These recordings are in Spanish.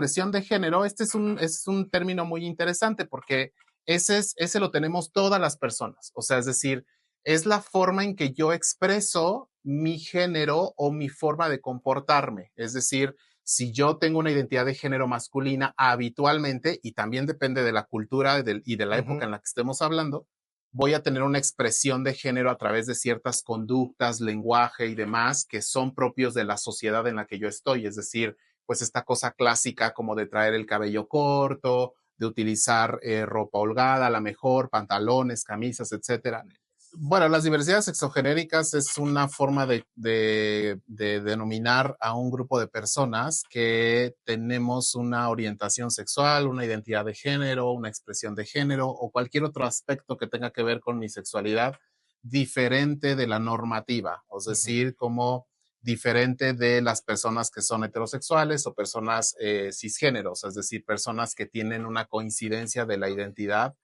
expresión de género, es un término muy interesante porque ese lo tenemos todas las personas. O sea, es decir, es la forma en que yo expreso mi género o mi forma de comportarme. Es decir, si yo tengo una identidad de género masculina habitualmente, y también depende de la cultura y de la época en la que estemos hablando, voy a tener una expresión de género a través de ciertas conductas, lenguaje y demás que son propios de la sociedad en la que yo estoy. Es decir, pues esta cosa clásica como de traer el cabello corto, de utilizar ropa holgada, a la mejor, pantalones, camisas, etcétera. Bueno, las diversidades sexogenéricas es una forma de denominar a un grupo de personas que tenemos una orientación sexual, una identidad de género, una expresión de género o cualquier otro aspecto que tenga que ver con mi sexualidad diferente de la normativa, es decir, como diferente de las personas que son heterosexuales o personas cisgéneros, es decir, personas que tienen una coincidencia de la identidad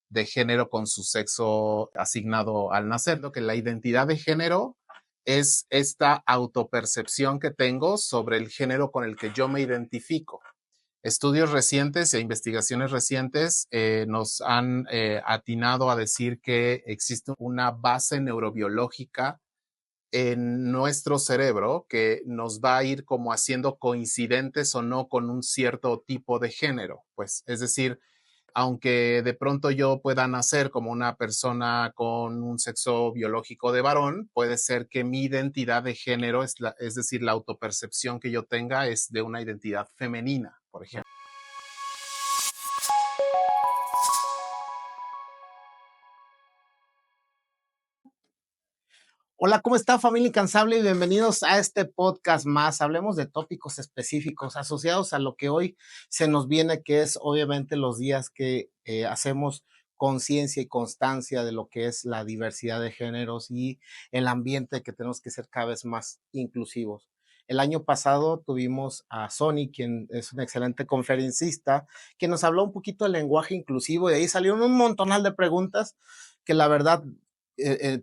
de género con su sexo asignado al nacer. Lo que la identidad de género es esta autopercepción que tengo sobre el género con el que yo me identifico. Estudios recientes e investigaciones recientes nos han atinado a decir que existe una base neurobiológica en nuestro cerebro que nos va a ir como haciendo coincidentes o no con un cierto tipo de género. Pues, es decir, aunque de pronto yo pueda nacer como una persona con un sexo biológico de varón, puede ser que mi identidad de género, es decir, la autopercepción que yo tenga es de una identidad femenina, por ejemplo. Hola, ¿cómo está familia incansable? Y bienvenidos a este podcast más. Hablemos de tópicos específicos asociados a lo que hoy se nos viene, que es obviamente los días que hacemos conciencia y constancia de lo que es la diversidad de géneros y el ambiente que tenemos que ser cada vez más inclusivos. El año pasado tuvimos a Sony, quien es un excelente conferencista, que nos habló un poquito del lenguaje inclusivo y de ahí salieron un montonal de preguntas que la verdad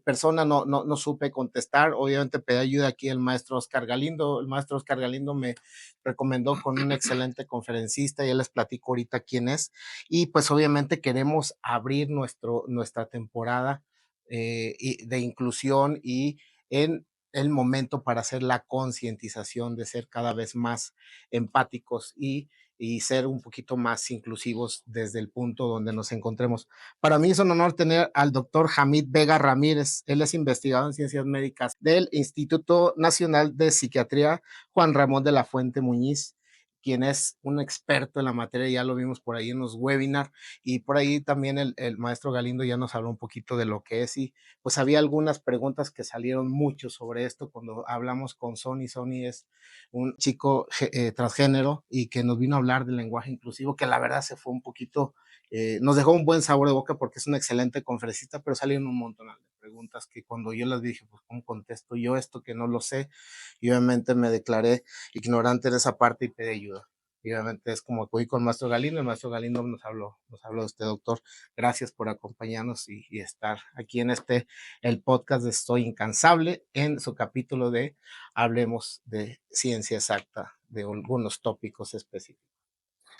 persona no supe contestar. Obviamente pedí ayuda aquí el maestro Oscar Galindo. El maestro Oscar Galindo me recomendó con un excelente conferencista y él les platico ahorita quién es. Y pues obviamente queremos abrir nuestra temporada de inclusión y en el momento para hacer la concientización de ser cada vez más empáticos y ser un poquito más inclusivos desde el punto donde nos encontremos. Para mí es un honor tener al doctor Hamid Vega Ramírez. Él es investigador en ciencias médicas del Instituto Nacional de Psiquiatría Juan Ramón de la Fuente Muñiz, quien es un experto en la materia, ya lo vimos por ahí en los webinars, y por ahí también el maestro Galindo ya nos habló un poquito de lo que es, y pues había algunas preguntas que salieron mucho sobre esto cuando hablamos con Sony. Sony es un chico transgénero y que nos vino a hablar del lenguaje inclusivo, que la verdad se fue un poquito nos dejó un buen sabor de boca porque es un excelente conferencista, pero salieron un montón de preguntas que cuando yo las dije, pues ¿cómo contesto yo esto que no lo sé? Y obviamente me declaré ignorante en esa parte y pedí ayuda. Y obviamente es como que voy con el maestro Galindo. El maestro Galindo nos habló de usted, doctor. Gracias por acompañarnos y estar aquí en el podcast de Estoy Incansable, en su capítulo de Hablemos de Ciencia Exacta, de algunos tópicos específicos.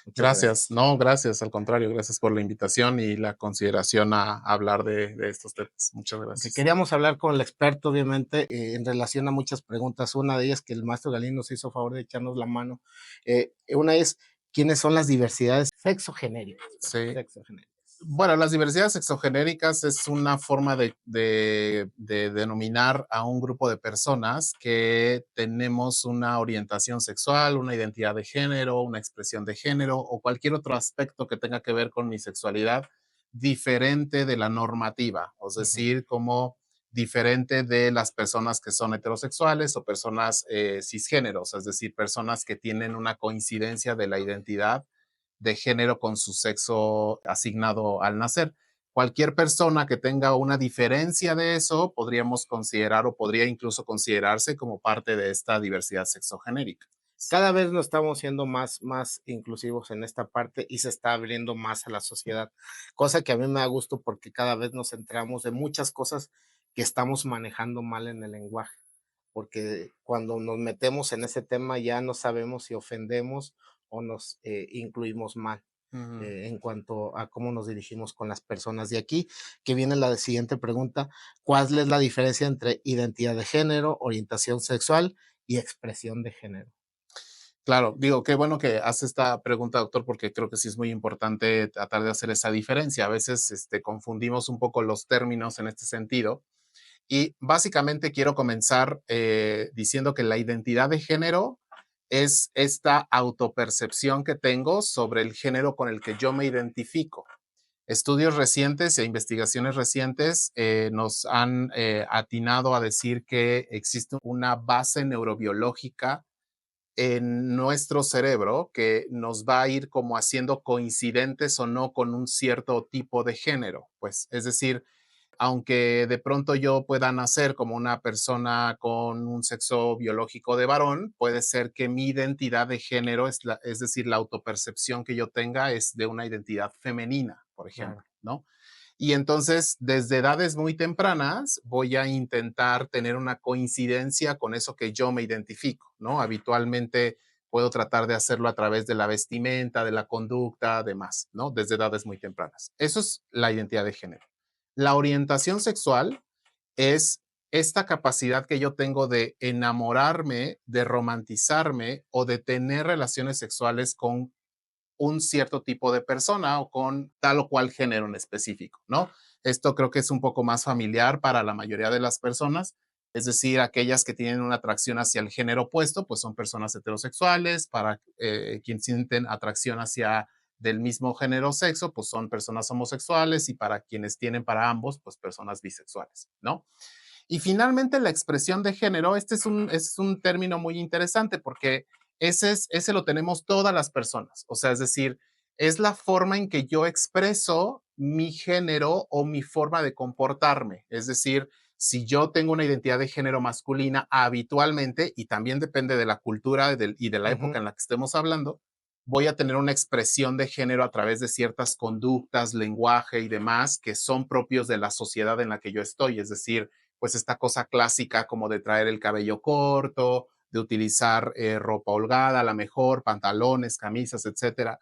Muchas gracias. Gracias, no, gracias, al contrario, gracias por la invitación y la consideración a hablar de estos temas. Muchas Que gracias. queríamos hablar con el experto, obviamente, en relación a muchas preguntas. Una de ellas que el maestro Galindo nos hizo favor de echarnos la mano. Una es, ¿quiénes son las diversidades sexogenéricas? Sí. Sexogenéricas. Bueno, las diversidades sexogenéricas es una forma de denominar a un grupo de personas que tenemos una orientación sexual, una identidad de género, una expresión de género o cualquier otro aspecto que tenga que ver con mi sexualidad diferente de la normativa, es decir, como diferente de las personas que son heterosexuales o personas cisgéneros, es decir, personas que tienen una coincidencia de la identidad de género con su sexo asignado al nacer. Cualquier persona que tenga una diferencia de eso podríamos considerar o podría incluso considerarse como parte de esta diversidad sexogenérica. Cada vez nos estamos siendo más inclusivos en esta parte y se está abriendo más a la sociedad, cosa que a mí me da gusto porque cada vez nos centramos en muchas cosas que estamos manejando mal en el lenguaje, porque cuando nos metemos en ese tema ya no sabemos si ofendemos o nos incluimos mal Ujú. en cuanto a cómo nos dirigimos con las personas. De aquí que viene la siguiente pregunta, ¿cuál es la diferencia entre identidad de género, orientación sexual y expresión de género? Claro, digo, qué bueno que hace esta pregunta, doctor, porque creo que sí es muy importante tratar de hacer esa diferencia. A veces confundimos un poco los términos en este sentido. Y básicamente quiero comenzar diciendo que la identidad de género es esta autopercepción que tengo sobre el género con el que yo me identifico. Estudios recientes e investigaciones recientes nos han atinado a decir que existe una base neurobiológica en nuestro cerebro que nos va a ir como haciendo coincidentes o no con un cierto tipo de género. Pues es decir, aunque de pronto yo pueda nacer como una persona con un sexo biológico de varón, puede ser que mi identidad de género, es decir, la autopercepción que yo tenga es de una identidad femenina, por Claro. ejemplo, ¿no? Y entonces, desde edades muy tempranas, voy a intentar tener una coincidencia con eso que yo me identifico, ¿no? Habitualmente puedo tratar de hacerlo a través de la vestimenta, de la conducta, demás, ¿no? Desde edades muy tempranas. Eso es la identidad de género. La orientación sexual es esta capacidad que yo tengo de enamorarme, de romantizarme o de tener relaciones sexuales con un cierto tipo de persona o con tal o cual género en específico, ¿no? Esto creo que es un poco más familiar para la mayoría de las personas, es decir, aquellas que tienen una atracción hacia el género opuesto, pues son personas heterosexuales, para quienes sienten atracción hacia del mismo género o sexo, pues son personas homosexuales y para quienes tienen para ambos, pues personas bisexuales, ¿no? Y finalmente la expresión de género, es un término muy interesante porque ese lo tenemos todas las personas. O sea, es decir, es la forma en que yo expreso mi género o mi forma de comportarme. Es decir, si yo tengo una identidad de género masculina habitualmente, y también depende de la cultura y de la época Ujú, en la que estemos hablando, voy a tener una expresión de género a través de ciertas conductas, lenguaje y demás que son propios de la sociedad en la que yo estoy. Es decir, pues esta cosa clásica como de traer el cabello corto, de utilizar ropa holgada, a la mejor, pantalones, camisas, etcétera.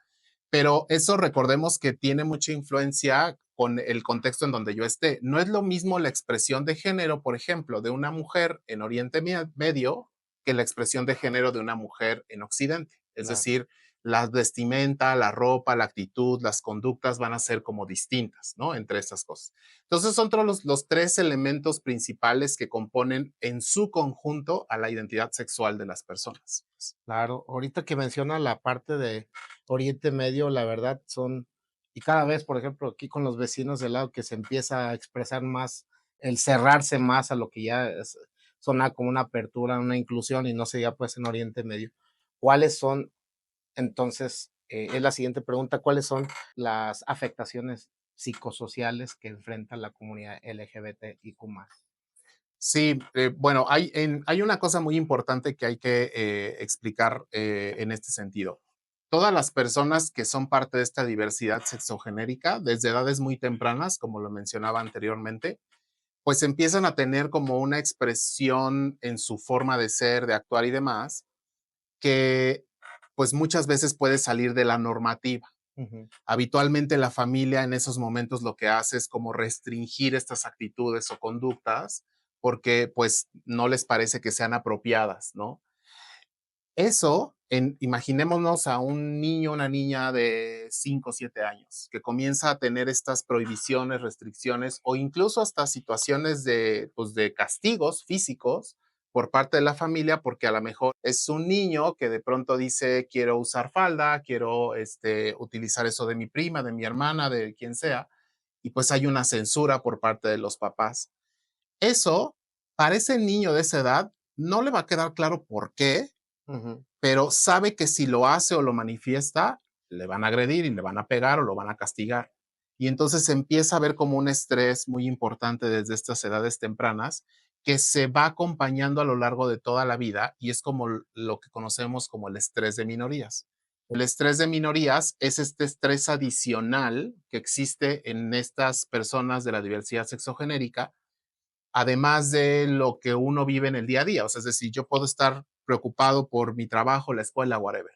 Pero eso recordemos que tiene mucha influencia con el contexto en donde yo esté. No es lo mismo la expresión de género, por ejemplo, de una mujer en Oriente Medio que la expresión de género de una mujer en Occidente. Es claro. decir, la vestimenta, la ropa, la actitud, las conductas van a ser como distintas, ¿no? Entre estas cosas. Entonces son todos los tres elementos principales que componen en su conjunto a la identidad sexual de las personas. Claro, ahorita que menciona la parte de Oriente Medio, la verdad son, y cada vez, por ejemplo, aquí con los vecinos del lado que se empieza a expresar más, el cerrarse más a lo que ya suena como una apertura, una inclusión, y no se diga pues en Oriente Medio. ¿Cuáles son entonces, es la siguiente pregunta, cuáles son las afectaciones psicosociales que enfrenta la comunidad LGBTIQ+? Sí, bueno, hay una cosa muy importante que hay que explicar en este sentido. Todas las personas que son parte de esta diversidad sexogenérica, desde edades muy tempranas, como lo mencionaba anteriormente, pues empiezan a tener como una expresión en su forma de ser, de actuar y demás, que pues muchas veces puede salir de la normativa. Ujú, Habitualmente la familia en esos momentos lo que hace es como restringir estas actitudes o conductas porque pues no les parece que sean apropiadas, ¿no? Eso, imaginémonos a un niño, una niña de 5 o 7 años que comienza a tener estas prohibiciones, restricciones o incluso hasta situaciones de, pues, de castigos físicos por parte de la familia, porque a lo mejor es un niño que de pronto dice, quiero usar falda, quiero utilizar eso de mi prima, de mi hermana, de quien sea, y pues hay una censura por parte de los papás. Eso, para ese niño de esa edad, no le va a quedar claro por qué, ujú. pero sabe que si lo hace o lo manifiesta, le van a agredir y le van a pegar o lo van a castigar. Y entonces empieza a ver como un estrés muy importante desde estas edades tempranas que se va acompañando a lo largo de toda la vida y es como lo que conocemos como el estrés de minorías. El estrés de minorías es este estrés adicional que existe en estas personas de la diversidad sexogenérica además de lo que uno vive en el día a día. O sea, es decir, yo puedo estar preocupado por mi trabajo, la escuela, whatever.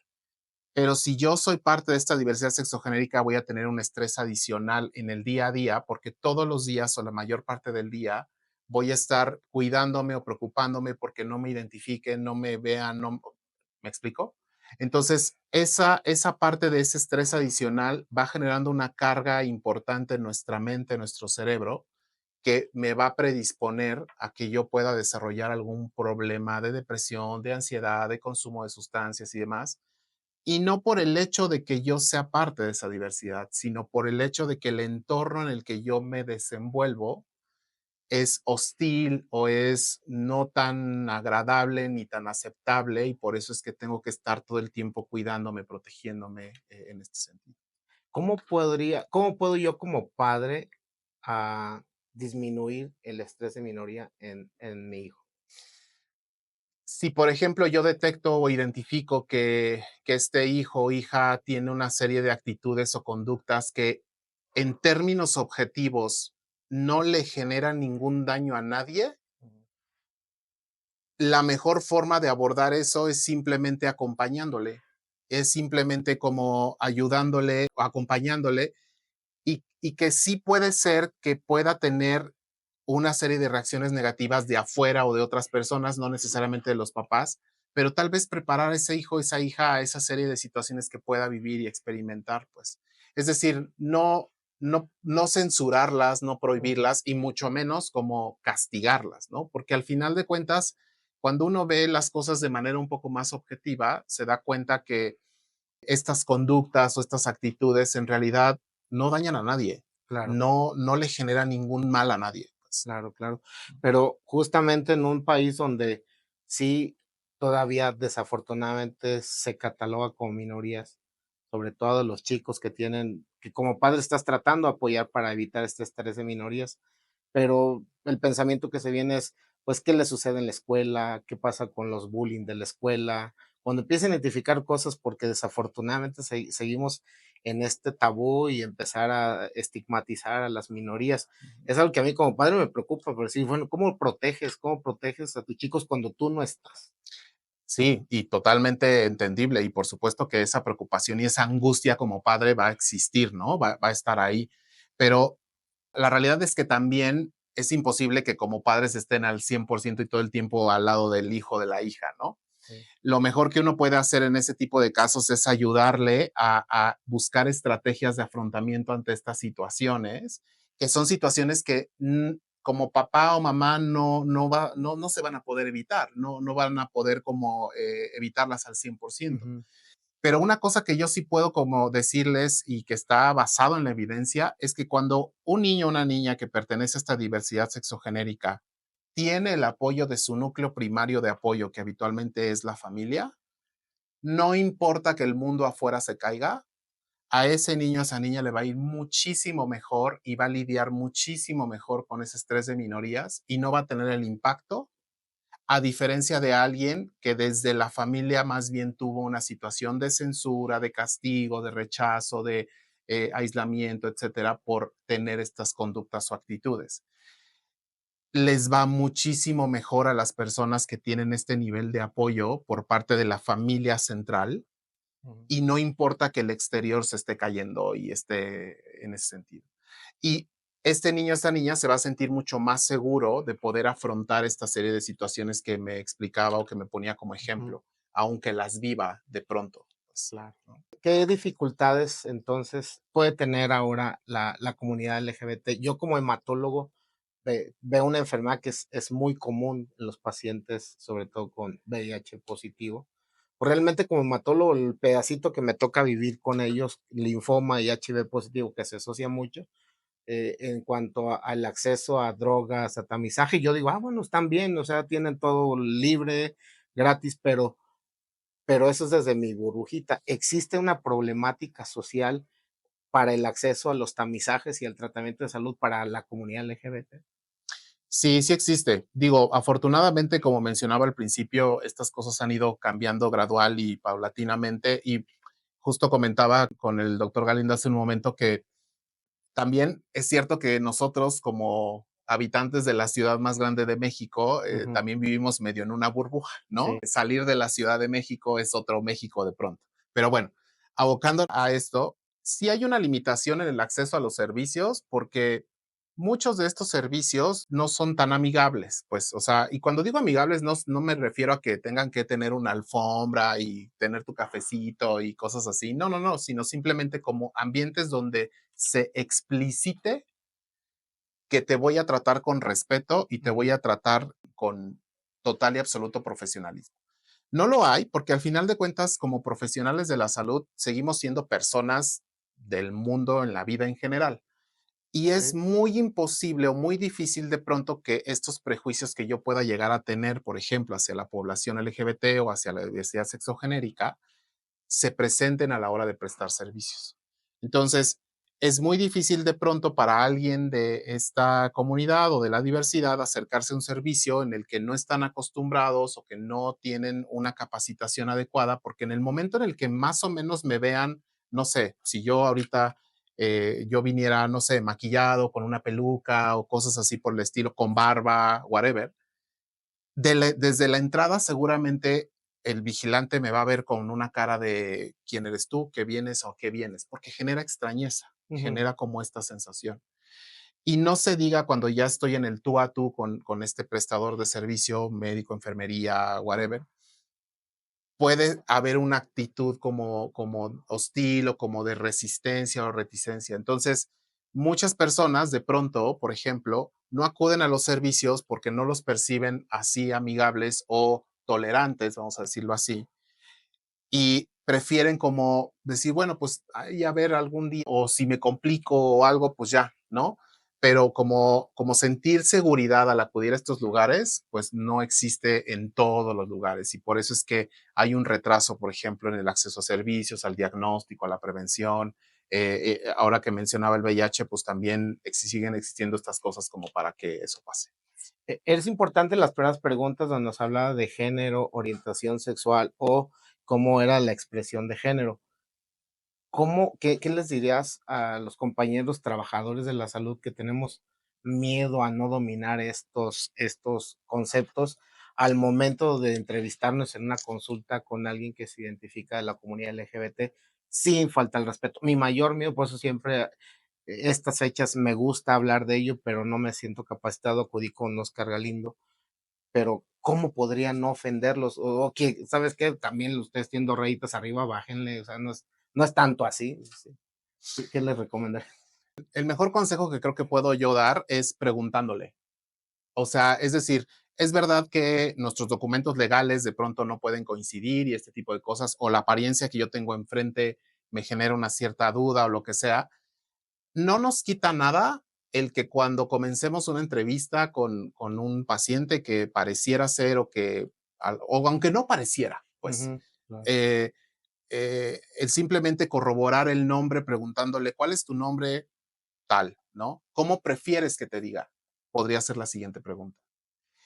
Pero si yo soy parte de esta diversidad sexogenérica, voy a tener un estrés adicional en el día a día, porque todos los días o la mayor parte del día voy a estar cuidándome o preocupándome porque no me identifiquen, no me vean, no, ¿me explico? Entonces, esa parte de ese estrés adicional va generando una carga importante en nuestra mente, en nuestro cerebro, que me va a predisponer a que yo pueda desarrollar algún problema de depresión, de ansiedad, de consumo de sustancias y demás, y no por el hecho de que yo sea parte de esa diversidad, sino por el hecho de que el entorno en el que yo me desenvuelvo es hostil o es no tan agradable ni tan aceptable, y por eso es que tengo que estar todo el tiempo cuidándome, protegiéndome, en este sentido. Cómo puedo yo como padre disminuir el estrés de minoría en mi hijo? Si, por ejemplo, yo detecto o identifico que este hijo o hija tiene una serie de actitudes o conductas que en términos objetivos no le generan ningún daño a nadie, la mejor forma de abordar eso es simplemente acompañándole, es simplemente como ayudándole o acompañándole, y que sí puede ser que pueda tener una serie de reacciones negativas de afuera o de otras personas, no necesariamente de los papás, pero tal vez preparar a ese hijo, esa hija a esa serie de situaciones que pueda vivir y experimentar, pues. Es decir, no censurarlas, no prohibirlas y mucho menos como castigarlas, ¿no? Porque al final de cuentas, cuando uno ve las cosas de manera un poco más objetiva, se da cuenta que estas conductas o estas actitudes en realidad no dañan a nadie, Claro. no le generan ningún mal a nadie, pues. Claro, claro. Pero justamente en un país donde sí todavía desafortunadamente se cataloga como minorías, sobre todo los chicos que como padre estás tratando de apoyar para evitar este estrés de minorías, pero el pensamiento que se viene es, pues, ¿qué le sucede en la escuela? ¿Qué pasa con los bullying de la escuela? Cuando empiezan a identificar cosas, porque desafortunadamente seguimos en este tabú y empezar a estigmatizar a las minorías. Es algo que a mí como padre me preocupa, pero sí, bueno, cómo proteges a tus chicos cuando tú no estás? Sí, y totalmente entendible, y por supuesto que esa preocupación y esa angustia como padre va a existir, ¿no? Va a estar ahí, pero la realidad es que también es imposible que como padres estén al 100% y todo el tiempo al lado del hijo, o de la hija, ¿no? Sí. Lo mejor que uno puede hacer en ese tipo de casos es ayudarle a buscar estrategias de afrontamiento ante estas situaciones, que son situaciones que como papá o mamá no se van a poder evitar, no van a poder como evitarlas al 100%. Ujú, Pero una cosa que yo sí puedo como decirles y que está basado en la evidencia es que cuando un niño o una niña que pertenece a esta diversidad sexogenérica tiene el apoyo de su núcleo primario de apoyo, que habitualmente es la familia, no importa que el mundo afuera se caiga, a ese niño, a esa niña le va a ir muchísimo mejor y va a lidiar muchísimo mejor con ese estrés de minorías y no va a tener el impacto, a diferencia de alguien que desde la familia más bien tuvo una situación de censura, de castigo, de rechazo, de aislamiento, etcétera, por tener estas conductas o actitudes. Les va muchísimo mejor a las personas que tienen este nivel de apoyo por parte de la familia central, ujú. y no importa que el exterior se esté cayendo y esté en ese sentido. Y este niño, esta niña se va a sentir mucho más seguro de poder afrontar esta serie de situaciones que me explicaba o que me ponía como Ujú, ejemplo, aunque las viva de pronto, pues, claro. ¿no? ¿Qué dificultades entonces puede tener ahora la comunidad LGBT? Yo como hematólogo veo una enfermedad que es muy común en los pacientes, sobre todo con VIH positivo. Pues realmente como hematólogo, el pedacito que me toca vivir con ellos, linfoma y HIV positivo, que se asocia mucho, en cuanto al acceso a drogas, a tamizaje, yo digo, bueno, están bien, o sea, tienen todo libre, gratis, pero eso es desde mi burbujita. ¿Existe una problemática social para el acceso a los tamizajes y al tratamiento de salud para la comunidad LGBT? Sí, sí existe. Digo, afortunadamente, como mencionaba al principio, estas cosas han ido cambiando gradual y paulatinamente, y justo comentaba con el doctor Galindo hace un momento que también es cierto que nosotros, como habitantes de la ciudad más grande de México, Ujú, también vivimos medio en una burbuja, ¿no? sí, Salir de la Ciudad de México es otro México de pronto. Pero bueno, abocando a esto, sí hay una limitación en el acceso a los servicios porque muchos de estos servicios no son tan amigables, pues, o sea, y cuando digo amigables no me refiero a que tengan que tener una alfombra y tener tu cafecito y cosas así, no, no, no, sino simplemente como ambientes donde se explicite que te voy a tratar con respeto y te voy Ujú. a tratar con total y absoluto profesionalismo. No lo hay porque al final de cuentas, como profesionales de la salud, seguimos siendo personas del mundo en la vida en general. Y es Okey. muy imposible o muy difícil de pronto que estos prejuicios que yo pueda llegar a tener, por ejemplo, hacia la población LGBT o hacia la diversidad sexogenérica, se presenten a la hora de prestar servicios. Entonces, es muy difícil de pronto para alguien de esta comunidad o de la diversidad acercarse a un servicio en el que no están acostumbrados o que no tienen una capacitación adecuada, porque en el momento en el que más o menos me vean, no sé, si yo ahorita yo viniera, no sé, maquillado con una peluca o cosas así por el estilo, con barba, whatever, desde la entrada seguramente el vigilante me va a ver con una cara de quién eres tú, qué vienes o qué vienes, porque genera extrañeza, Ujú. genera como esta sensación. Y no se diga cuando ya estoy en el tú a tú con este prestador de servicio, médico, enfermería, whatever, puede haber una actitud como hostil o como de resistencia o reticencia. Entonces, muchas personas de pronto, por ejemplo, no acuden a los servicios porque no los perciben así amigables o tolerantes, vamos a decirlo así, y prefieren como decir, bueno, pues ahí a ver algún día, o si me complico o algo, pues ya, ¿no? Pero como sentir seguridad al acudir a estos lugares, pues no existe en todos los lugares. Y por eso es que hay un retraso, por ejemplo, en el acceso a servicios, al diagnóstico, a la prevención. Ahora que mencionaba el VIH, pues también siguen existiendo estas cosas como para que eso pase. Es importante las primeras preguntas donde nos hablaba de género, orientación sexual o cómo era la expresión de género. ¿Qué les dirías a los compañeros trabajadores de la salud que tenemos miedo a no dominar estos conceptos al momento de entrevistarnos en una consulta con alguien que se identifica de la comunidad LGBT sin falta al respeto? Mi mayor miedo, por eso siempre estas fechas me gusta hablar de ello, pero no me siento capacitado, acudí con Oscar Galindo, pero ¿cómo podría no ofenderlos? O que, ¿sabes qué? También ustedes tienen 2 rayitas arriba, bájenle, o sea, no es tanto así, sí. ¿Qué les recomendaría? El mejor consejo que creo que puedo yo dar es preguntándole. O sea, es decir, es verdad que nuestros documentos legales de pronto no pueden coincidir y este tipo de cosas, o la apariencia que yo tengo enfrente me genera una cierta duda o lo que sea. No nos quita nada el que cuando comencemos una entrevista con un paciente que pareciera ser o aunque no pareciera, pues, Ujú, claro. eh, el simplemente corroborar el nombre preguntándole, ¿cuál es tu nombre? Tal, ¿no? ¿Cómo prefieres que te diga? Podría ser la siguiente pregunta.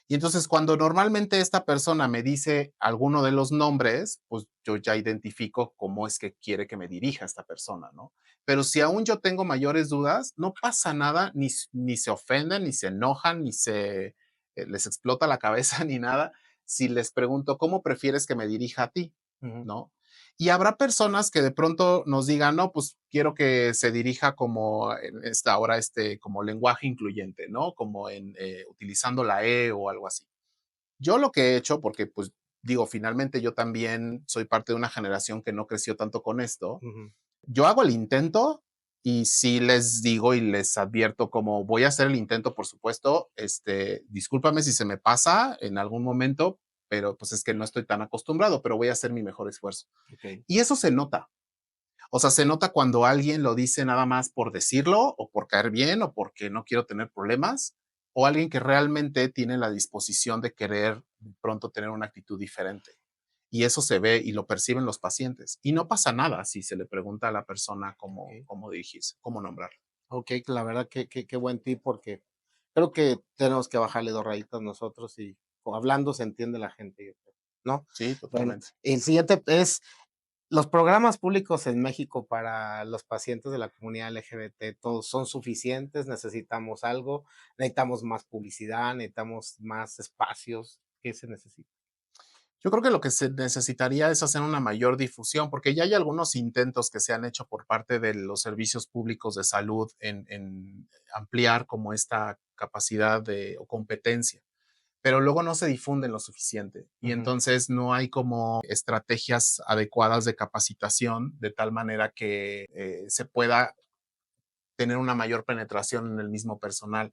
Y entonces, cuando normalmente esta persona me dice alguno de los nombres, pues yo ya identifico cómo es que quiere que me dirija esta persona, ¿no? Pero si aún yo tengo mayores dudas, no pasa nada, ni se ofenden, ni se enojan, ni se les explota la cabeza, ni nada, si les pregunto, ¿cómo prefieres que me dirija a ti? Ujú. ¿No? Y habrá personas que de pronto nos digan, no, pues quiero que se dirija como en esta ahora como lenguaje incluyente, ¿no? Como utilizando la E o algo así. Yo lo que he hecho, porque pues digo, finalmente yo también soy parte de una generación que no creció tanto con esto, Ujú. yo hago el intento y sí les digo y les advierto como voy a hacer el intento, por supuesto, discúlpame si se me pasa en algún momento, pero pues es que no estoy tan acostumbrado, pero voy a hacer mi mejor esfuerzo. Okey. Y eso se nota. O sea, se nota cuando alguien lo dice nada más por decirlo o por caer bien o porque no quiero tener problemas, o alguien que realmente tiene la disposición de querer pronto tener una actitud diferente. Y eso se ve y lo perciben los pacientes. Y no pasa nada si se le pregunta a la persona Okey. cómo dirigirse, cómo nombrar. Okey, la verdad qué buen tip, porque creo que tenemos que bajarle 2 rayitas nosotros y hablando se entiende la gente, yo creo, ¿no? Sí, Bueno, totalmente. el siguiente es los programas públicos en México para los pacientes de la comunidad LGBT, ¿todos son suficientes? ¿Necesitamos algo? ¿Necesitamos más publicidad? ¿Necesitamos más espacios? ¿Qué se necesita? Yo creo que lo que se necesitaría es hacer una mayor difusión, porque ya hay algunos intentos que se han hecho por parte de los servicios públicos de salud en ampliar como esta capacidad o competencia, pero luego no se difunden lo suficiente y Ujú. entonces no hay como estrategias adecuadas de capacitación de tal manera que se pueda tener una mayor penetración en el mismo personal.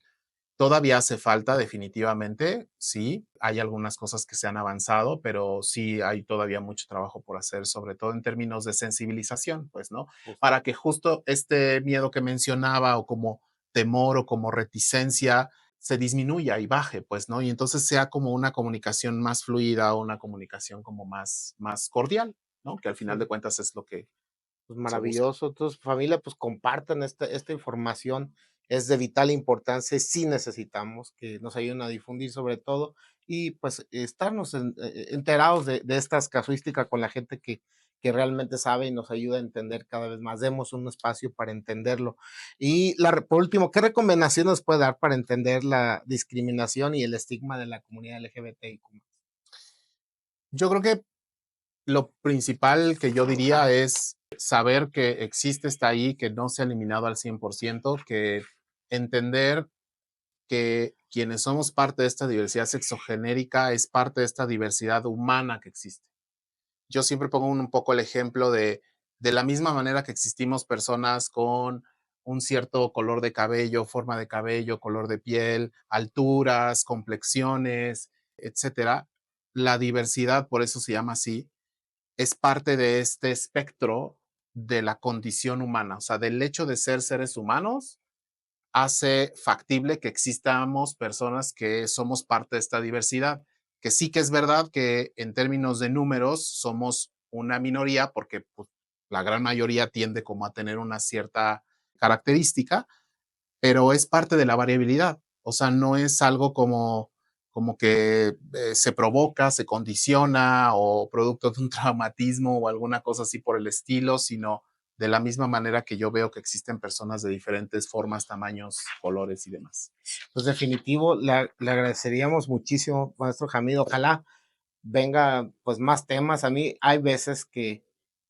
Todavía hace falta, definitivamente, sí, hay algunas cosas que se han avanzado, pero sí hay todavía mucho trabajo por hacer, sobre todo en términos de sensibilización, pues, ¿no? Justo. Para que justo este miedo que mencionaba o como temor o como reticencia se disminuya y baje, pues, ¿no? Y entonces sea como una comunicación más fluida o una comunicación como más cordial, ¿no? Que al final de Sí. cuentas es lo que Pues se busca. maravilloso. Entonces, familia, pues compartan esta información, es de vital importancia, sí necesitamos que nos ayuden a difundir sobre todo y pues estarnos enterados de estas casuísticas con la gente que realmente sabe y nos ayuda a entender cada vez más. Demos un espacio para entenderlo. Y por último, ¿qué recomendaciones nos puede dar para entender la discriminación y el estigma de la comunidad LGBTIQ+? Yo creo que lo principal que yo diría es saber que existe, está ahí, que no se ha eliminado al 100%, que entender que quienes somos parte de esta diversidad sexogenérica es parte de esta diversidad humana que existe. Yo siempre pongo un poco el ejemplo de la misma manera que existimos personas con un cierto color de cabello, forma de cabello, color de piel, alturas, complexiones, etcétera. La diversidad, por eso se llama así, es parte de este espectro de la condición humana, o sea, del hecho de ser seres humanos hace factible que existamos personas que somos parte de esta diversidad, que sí que es verdad que en términos de números somos una minoría porque pues, la gran mayoría tiende como a tener una cierta característica, pero es parte de la variabilidad. O sea, no es algo como que se provoca, se condiciona o producto de un traumatismo o alguna cosa así por el estilo, sino de la misma manera que yo veo que existen personas de diferentes formas, tamaños, colores y demás. Pues definitivo, le agradeceríamos muchísimo, maestro Jamid. Ojalá venga pues más temas. A mí hay veces que,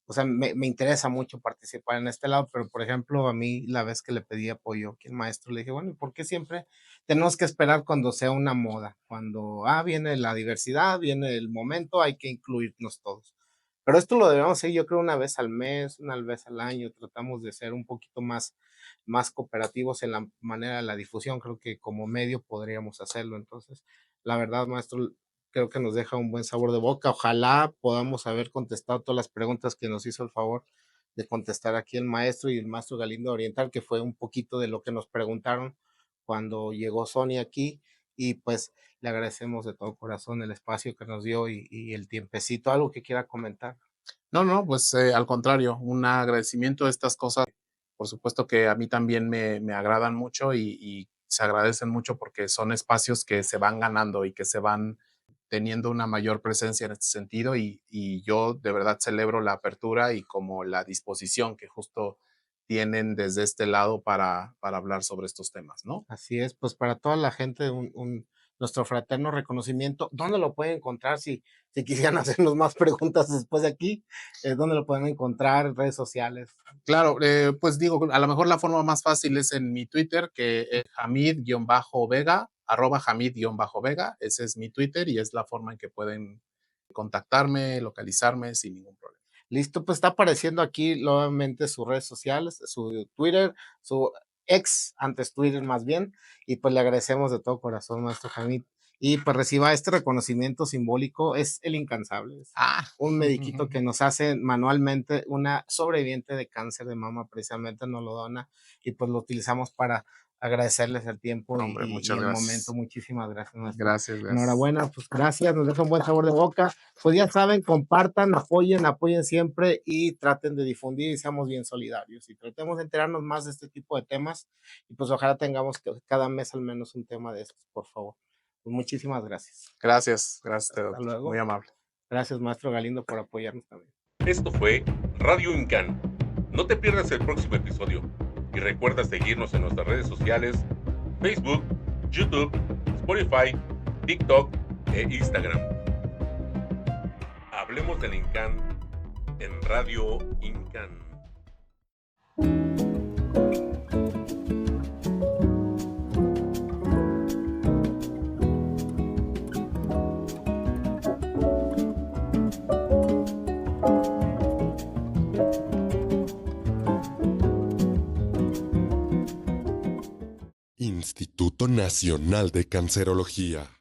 o sea, me interesa mucho participar en este lado, pero por ejemplo, a mí la vez que le pedí apoyo aquí al maestro, le dije, bueno, ¿y por qué siempre tenemos que esperar cuando sea una moda? Cuando viene la diversidad, viene el momento, hay que incluirnos todos. Pero esto lo debemos hacer, yo creo, una vez al mes, una vez al año. Tratamos de ser un poquito más cooperativos en la manera de la difusión. Creo que como medio podríamos hacerlo. Entonces, la verdad, maestro, creo que nos deja un buen sabor de boca. Ojalá podamos haber contestado todas las preguntas que nos hizo el favor de contestar aquí el maestro y el maestro Galindo Oriental, que fue un poquito de lo que nos preguntaron cuando llegó Sonia aquí. Y pues le agradecemos de todo corazón el espacio que nos dio y el tiempecito. ¿Algo que quiera comentar? No, no, pues al contrario, un agradecimiento de estas cosas. Por supuesto que a mí también me agradan mucho y se agradecen mucho porque son espacios que se van ganando y que se van teniendo una mayor presencia en este sentido y yo de verdad celebro la apertura y como la disposición que justo tienen desde este lado para hablar sobre estos temas, ¿no? Así es, pues para toda la gente nuestro fraterno reconocimiento. ¿Dónde lo pueden encontrar si quisieran hacernos más preguntas después de aquí? ¿Dónde lo pueden encontrar? Redes sociales. Claro, pues digo, a lo mejor la forma más fácil es en mi Twitter, que es Hamid-Vega, @Hamid-Vega, ese es mi Twitter y es la forma en que pueden contactarme, localizarme sin ningún problema. Listo, pues está apareciendo aquí nuevamente sus redes sociales, su Twitter, su ex, antes Twitter más bien, y pues le agradecemos de todo corazón, maestro Hamid. Y pues reciba este reconocimiento simbólico, es el incansable, es Ah, un mediquito que nos hace manualmente, una sobreviviente de cáncer de mama, precisamente nos lo dona, y pues lo utilizamos para agradecerles el tiempo no, hombre, y muchas el momento. gracias. Muchísimas gracias, maestro. Gracias, gracias. Enhorabuena, pues gracias, nos deja un buen sabor de boca. Pues ya saben, compartan, apoyen siempre y traten de difundir y seamos bien solidarios y tratemos de enterarnos más de este tipo de temas y pues ojalá tengamos cada mes al menos un tema de estos, por favor. Pues muchísimas gracias. Gracias, gracias, Hasta doctor. Muy luego. amable. Gracias, maestro Galindo, por apoyarnos también. Esto fue Radio Incan. No te pierdas el próximo episodio y recuerda seguirnos en nuestras redes sociales, Facebook, YouTube, Spotify, TikTok e Instagram. Hablemos del INCAN en Radio INCAN. Instituto Nacional de Cancerología.